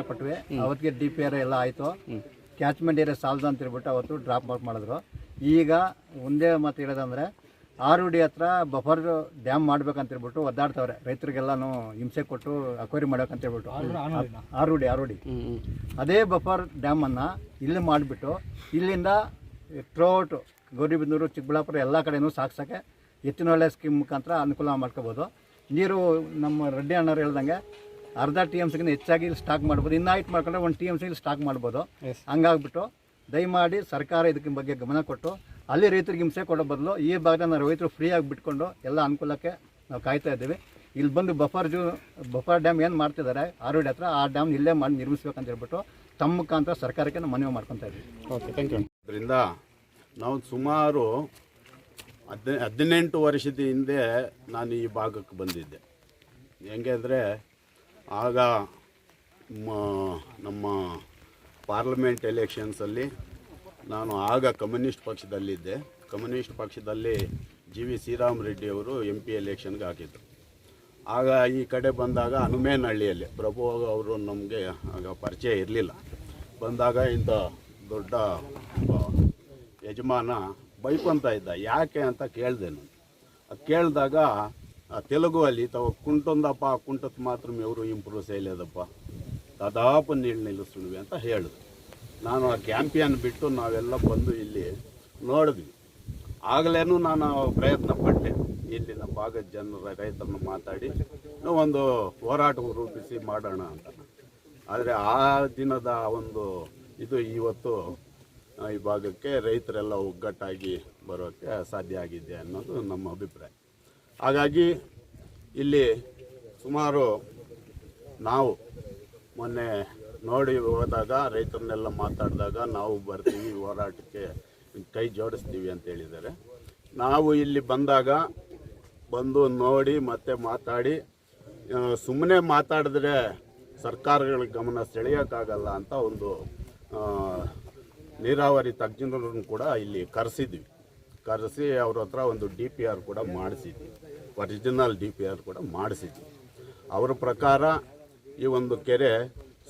ಪಟ್ವಿ. ಅವತ್ತಿಗೆ DPR ಎಲ್ಲ ಆಯಿತು. Catchment area ಸಾಲದು ಅಂತ ಹೇಳ್ಬಿಟ್ಟು ಅವತ್ತು ಡ್ರಾಪ್ ಮಾಡಿದ್ರು. ಈಗ ಒಂದೇ ಮಾತು ಹೇಳೋದಂದರೆ ಆರುಡಿ ಹತ್ರ ಬಫರ್ ಡ್ಯಾಮ್ ಮಾಡ್ಬೇಕಂತ ಹೇಳ್ಬಿಟ್ಟು ಒದ್ದಾಡ್ತವ್ರೆ. ರೈತರಿಗೆಲ್ಲನೂ ಹಿಂಸೆ ಕೊಟ್ಟು ಅಕ್ವೈರಿ ಮಾಡ್ಬೇಕಂತ ಹೇಳ್ಬಿಟ್ಟು ಆರುಡಿ ಅದೇ ಬಫರ್ ಡ್ಯಾಮನ್ನು ಇಲ್ಲಿ ಮಾಡಿಬಿಟ್ಟು ಇಲ್ಲಿಂದ ಥ್ರೂಔಟ್ ಗೌರಿಬಿದನೂರು, ಚಿಕ್ಕಬಳ್ಳಾಪುರ ಎಲ್ಲ ಕಡೆಯೂ ಸಾಕ್ಸೋಕ್ಕೆ ಎತ್ತಿನೊಳ್ಳೆ ಸ್ಕೀಮ್ ಮುಖಾಂತರ ಅನುಕೂಲ ಮಾಡ್ಕೋಬೋದು. ನೀರು ನಮ್ಮ ರೆಡ್ಡಿ ಅಣ್ಣವ್ರು ಹೇಳ್ದಂಗೆ ಅರ್ಧ TMCಗಿಂತ ಹೆಚ್ಚಾಗಿ ಇಲ್ಲಿ ಸ್ಟಾಕ್ ಮಾಡ್ಬೋದು. ಇನ್ನು ಹೈಟ್ ಮಾಡ್ಕೊಂಡ್ರೆ 1 TMC ಇಲ್ಲಿ ಸ್ಟಾಕ್ ಮಾಡ್ಬೋದು. ಹಂಗಾಗ್ಬಿಟ್ಟು ದಯಮಾಡಿ ಸರ್ಕಾರ ಇದಕ್ಕೆ ಬಗ್ಗೆ ಗಮನ ಕೊಟ್ಟು ಅಲ್ಲಿ ರೈತರಿಗೆ ಹಿಂಸೆ ಕೊಡೋ ಬದಲು ಈ ಭಾಗದ ನಾವು ರೈತರು ಫ್ರೀಯಾಗಿ ಬಿಟ್ಕೊಂಡು ಎಲ್ಲ ಅನುಕೂಲಕ್ಕೆ ನಾವು ಕಾಯ್ತಾ ಇದ್ದೀವಿ. ಇಲ್ಲಿ ಬಂದು ಬಫರ್ ಡ್ಯಾಮ್ ಏನು ಮಾಡ್ತಿದ್ದಾರೆ ಆರುಡಿ ಹತ್ರ, ಆ ಡ್ಯಾಮ್ ಇಲ್ಲೇ ಮಾಡಿ ನಿರ್ಮಿಸ್ಬೇಕಂತ ಹೇಳ್ಬಿಟ್ಟು ತಮ್ಮ ಮುಖಾಂತರ ಸರ್ಕಾರಕ್ಕೆ ನಾವು ಮನವಿ ಮಾಡ್ಕೊತಾ ಇದ್ದೀವಿ. Okay, thank you. ಅದರಿಂದ ನಾವು ಸುಮಾರು 18 ವರ್ಷದ ಹಿಂದೆ ನಾನು ಈ ಭಾಗಕ್ಕೆ ಬಂದಿದ್ದೆ. ಹೆಂಗೆ ಅಂದರೆ ಆಗ ನಮ್ಮ ಪಾರ್ಲಿಮೆಂಟ್ ಎಲೆಕ್ಷನ್ಸಲ್ಲಿ ನಾನು ಆಗ ಕಮ್ಯುನಿಸ್ಟ್ ಪಕ್ಷದಲ್ಲಿದ್ದೆ. ಕಮ್ಯುನಿಸ್ಟ್ ಪಕ್ಷದಲ್ಲಿ GV ಶ್ರೀರಾಮರೆಡ್ಡಿ ಅವರು MP ಎಲೆಕ್ಷನ್ಗೆ ಹಾಕಿದ್ರು. ಆಗ ಈ ಕಡೆ ಬಂದಾಗ ಹನುಮೇನಹಳ್ಳಿಯಲ್ಲಿ ಪ್ರಭು ಅವರು ನಮಗೆ ಆಗ ಪರಿಚಯ ಇರಲಿಲ್ಲ. ಬಂದಾಗ ಇಂಥ ದೊಡ್ಡ ಯಜಮಾನ ಬೈಕೊಂತ ಇದ್ದ. ಯಾಕೆ ಅಂತ ಕೇಳಿದೆ ನಾನು. ಅದು ಕೇಳಿದಾಗ ತೆಲುಗುವಲ್ಲಿ ತಾವು ಕುಂಟೊಂದಪ್ಪ ಕುಂಟತ್ ಮಾತ್ರ ಎವರು ಇಂಪ್ರೂವ್ చేయలేదಪ್ಪ ದಾದಾಪು ನೀಳು ನಿಲ್ಲಿಸುವೆ ಅಂತ ಹೇಳಿದ್ರು. ನಾನು ಆ ಕ್ಯಾಂಪಿಯನ್ ಬಿಟ್ಟು ನಾವೆಲ್ಲ ಬಂದು ಇಲ್ಲಿ ನೋಡಿದ್ವಿ. ಆಗಲೇನು ನಾನು ಪ್ರಯತ್ನ ಪಟ್ಟೆ ಇಲ್ಲಿನ ಭಾಗದ ಜನರ ರೈತರನ್ನು ಮಾತಾಡಿ ಒಂದು ಹೋರಾಟ ರೂಪಿಸಿ ಮಾಡೋಣ ಅಂತ. ಆದರೆ ಆ ದಿನದ ಒಂದು ಇದು ಇವತ್ತು ಈ ಭಾಗಕ್ಕೆ ರೈತರೆಲ್ಲ ಒಗ್ಗಟ್ಟಾಗಿ ಬರೋಕ್ಕೆ ಸಾಧ್ಯ ಆಗಿದೆ ಅನ್ನೋದು ನಮ್ಮ ಅಭಿಪ್ರಾಯ. ಹಾಗಾಗಿ ಇಲ್ಲಿ ಸುಮಾರು ನಾವು ಮೊನ್ನೆ ನೋಡಿ ಹೋದಾಗ ರೈತರನ್ನೆಲ್ಲ ಮಾತಾಡಿದಾಗ ನಾವು ಬರ್ತೀವಿ ಹೋರಾಟಕ್ಕೆ ಕೈ ಜೋಡಿಸ್ತೀವಿ ಅಂತ ಹೇಳಿದ್ದಾರೆ. ನಾವು ಇಲ್ಲಿ ಬಂದು ನೋಡಿ ಮತ್ತೆ ಮಾತಾಡಿ ಸುಮ್ಮನೆ ಮಾತಾಡಿದ್ರೆ ಸರ್ಕಾರಗಳ ಗಮನ ಸೆಳೆಯೋಕ್ಕಾಗಲ್ಲ ಅಂತ ಒಂದು ನೀರಾವರಿ ತಜ್ಞರನ್ನು ಕೂಡ ಇಲ್ಲಿ ಕರೆಸಿ ಅವ್ರ ಹತ್ರ ಒಂದು DPR ಕೂಡ ಮಾಡಿಸಿದ್ವಿ. ಒರಿಜಿನಲ್ DPR ಕೂಡ ಮಾಡಿಸಿದ್ವಿ. ಅವರ ಪ್ರಕಾರ ಈ ಒಂದು ಕೆರೆ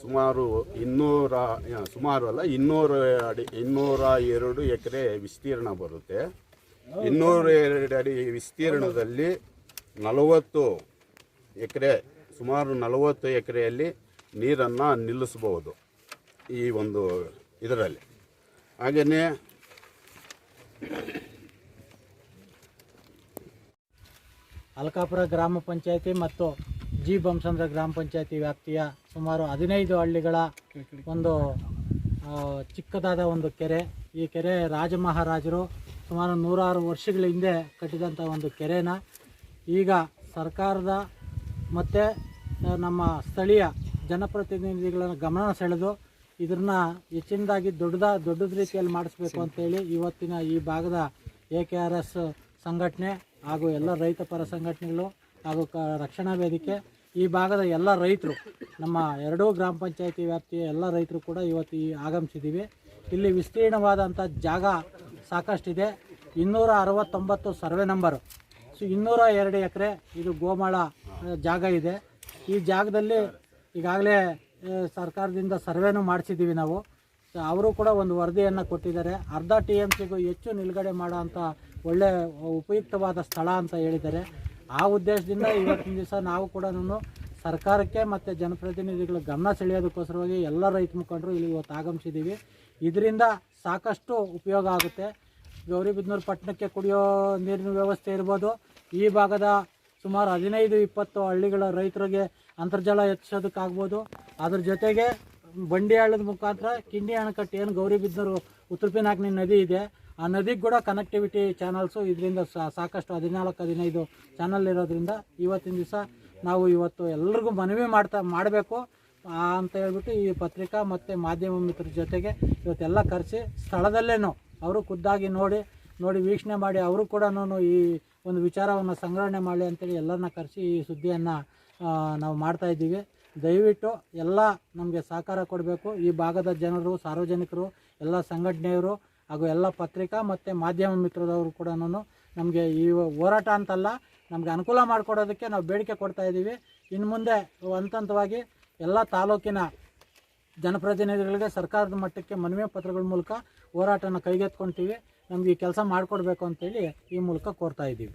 ಸುಮಾರು 202 ಎಕರೆ ವಿಸ್ತೀರ್ಣ ಬರುತ್ತೆ. 202 ಅಡಿ ವಿಸ್ತೀರ್ಣದಲ್ಲಿ 40 ಎಕರೆ ಸುಮಾರು 40 ಎಕರೆಯಲ್ಲಿ ನೀರನ್ನು ನಿಲ್ಲಿಸಬಹುದು ಈ ಒಂದು ಇದರಲ್ಲಿ. ಹಾಗೆಯೇ ಅಲಕಾಪುರ ಗ್ರಾಮ ಪಂಚಾಯತಿ ಮತ್ತು G ಬೊಮ್ಮಸಂದ್ರ ಗ್ರಾಮ ಪಂಚಾಯತಿ ವ್ಯಾಪ್ತಿಯ ಸುಮಾರು 15 ಹಳ್ಳಿಗಳ ಒಂದು ಚಿಕ್ಕದಾದ ಒಂದು ಕೆರೆ. ಈ ಕೆರೆ ರಾಜಮಹಾರಾಜರು ಸುಮಾರು 106 ವರ್ಷಗಳ ಹಿಂದೆ ಕಟ್ಟಿದಂಥ ಒಂದು ಕೆರೆನ ಈಗ ಸರ್ಕಾರದ ಮತ್ತು ನಮ್ಮ ಸ್ಥಳೀಯ ಜನಪ್ರತಿನಿಧಿಗಳ ಗಮನ ಸೆಳೆದು ಇದನ್ನ ಹೆಚ್ಚಿನದಾಗಿ ದೊಡ್ಡದ ರೀತಿಯಲ್ಲಿ ಮಾಡಿಸ್ಬೇಕು ಅಂತೇಳಿ ಇವತ್ತಿನ ಈ ಭಾಗದ AKRS ಸಂಘಟನೆ ಹಾಗೂ ಎಲ್ಲ ರೈತ ಪರ ಸಂಘಟನೆಗಳು ಹಾಗೂ ರಕ್ಷಣಾ ವೇದಿಕೆ ಈ ಭಾಗದ ಎಲ್ಲ ರೈತರು ನಮ್ಮ 2 ಗ್ರಾಮ ಪಂಚಾಯತಿ ವ್ಯಾಪ್ತಿಯ ಎಲ್ಲ ರೈತರು ಕೂಡ ಇವತ್ತು ಆಗಮಿಸಿದ್ದೀವಿ. ಇಲ್ಲಿ ವಿಸ್ತೀರ್ಣವಾದಂಥ ಜಾಗ ಸಾಕಷ್ಟಿದೆ. 269 ಸರ್ವೆ ನಂಬರು, 202 ಎಕರೆ ಇದು ಗೋಮಾಳ ಜಾಗ ಇದೆ. ಈ ಜಾಗದಲ್ಲಿ ಈಗಾಗಲೇ ಸರ್ಕಾರದಿಂದ ಸರ್ವೆನೂ ಮಾಡಿಸಿದ್ದೀವಿ ನಾವು. ಅವರು ಕೂಡ ಒಂದು ವರದಿಯನ್ನು ಕೊಟ್ಟಿದ್ದಾರೆ. ಅರ್ಧ TMCಗೂ ಹೆಚ್ಚು ನಿಲುಗಡೆ ಮಾಡೋ ಅಂಥ ಒಳ್ಳೆ ಉಪಯುಕ್ತವಾದ ಸ್ಥಳ ಅಂತ ಹೇಳಿದ್ದಾರೆ. ಆ ಉದ್ದೇಶದಿಂದ ಇವತ್ತಿನ ದಿವಸ ನಾವು ಕೂಡ ಸರ್ಕಾರಕ್ಕೆ ಮತ್ತು ಜನಪ್ರತಿನಿಧಿಗಳ ಗಮನ ಸೆಳೆಯೋದಕ್ಕೋಸ್ಕರವಾಗಿ ಎಲ್ಲ ರೈತ ಮುಖಂಡರು ಇಲ್ಲಿ ಇವತ್ತು ಆಗಮಿಸಿದ್ದೀವಿ. ಇದರಿಂದ ಸಾಕಷ್ಟು ಉಪಯೋಗ ಆಗುತ್ತೆ. ಗೌರಿಬಿದನೂರು ಪಟ್ಟಣಕ್ಕೆ ಕುಡಿಯೋ ನೀರಿನ ವ್ಯವಸ್ಥೆ ಇರ್ಬೋದು, ಈ ಭಾಗದ ಸುಮಾರು 15-20 ಹಳ್ಳಿಗಳ ರೈತರಿಗೆ ಅಂತರ್ಜಲ ಹೆಚ್ಚಿಸೋದಕ್ಕಾಗ್ಬೋದು. ಅದ್ರ ಜೊತೆಗೆ ಬಂಡಿ ಹಳ್ಳದ ಮುಖಾಂತರ ಕಿಂಡಿ ಅಣೆಕಟ್ಟು ಏನು ಗೌರಿಬಿದನೂರು ಉತ್ತರ ಪಿನಾಕಿನಿ ನದಿ ಇದೆ, ಆ ನದಿಗೆ ಕೂಡ ಕನೆಕ್ಟಿವಿಟಿ ಚಾನಲ್ಸು ಇದರಿಂದ ಸಾಕಷ್ಟು 14-15 ಚಾನಲ್ ಇರೋದ್ರಿಂದ ಇವತ್ತಿನ ದಿವಸ ನಾವು ಎಲ್ಲರಿಗೂ ಮನವಿ ಮಾಡಬೇಕು ಅಂತ ಹೇಳ್ಬಿಟ್ಟು ಈ ಪತ್ರಿಕಾ ಮತ್ತು ಮಾಧ್ಯಮ ಮಿತ್ರರ ಜೊತೆಗೆ ಇವತ್ತೆಲ್ಲ ಕರೆಸಿ ಸ್ಥಳದಲ್ಲೇನು ಅವರು ಖುದ್ದಾಗಿ ನೋಡಿ ವೀಕ್ಷಣೆ ಮಾಡಿ ಅವರು ಕೂಡ ಈ ಒಂದು ವಿಚಾರವನ್ನು ಸಂಗ್ರಹಣೆ ಮಾಡಿ ಅಂತೇಳಿ ಎಲ್ಲರನ್ನ ಕರೆಸಿ ಈ ಸುದ್ದಿಯನ್ನು ನಾವು ಮಾಡ್ತಾಯಿದ್ದೀವಿ. ದಯವಿಟ್ಟು ಎಲ್ಲ ನಮಗೆ ಸಹಕಾರ ಕೊಡಬೇಕು. ಈ ಭಾಗದ ಜನರು, ಸಾರ್ವಜನಿಕರು, ಎಲ್ಲ ಸಂಘಟನೆಯವರು ಹಾಗೂ ಎಲ್ಲ ಪತ್ರಿಕಾ ಮತ್ತು ಮಾಧ್ಯಮ ಮಿತ್ರದವರು ಕೂಡ ನಮಗೆ ಈ ಹೋರಾಟ ಅಂತಲ್ಲ, ನಮಗೆ ಅನುಕೂಲ ಮಾಡಿಕೊಡೋದಕ್ಕೆ ನಾವು ಬೇಡಿಕೆ ಕೊಡ್ತಾಯಿದ್ದೀವಿ. ಇನ್ನು ಮುಂದೆ ಹಂತವಾಗಿ ಎಲ್ಲ ತಾಲೂಕಿನ ಜನಪ್ರತಿನಿಧಿಗಳಿಗೆ ಸರ್ಕಾರದ ಮಟ್ಟಕ್ಕೆ ಮನವಿ ಪತ್ರಗಳ ಮೂಲಕ ಹೋರಾಟನ ಕೈಗೆತ್ಕೊಳ್ತೀವಿ. ನಮಗೆ ಈ ಕೆಲಸ ಮಾಡಿಕೊಡ್ಬೇಕು ಅಂತೇಳಿ ಈ ಮೂಲಕ ಕೋರ್ತಾ ಇದ್ದೀವಿ.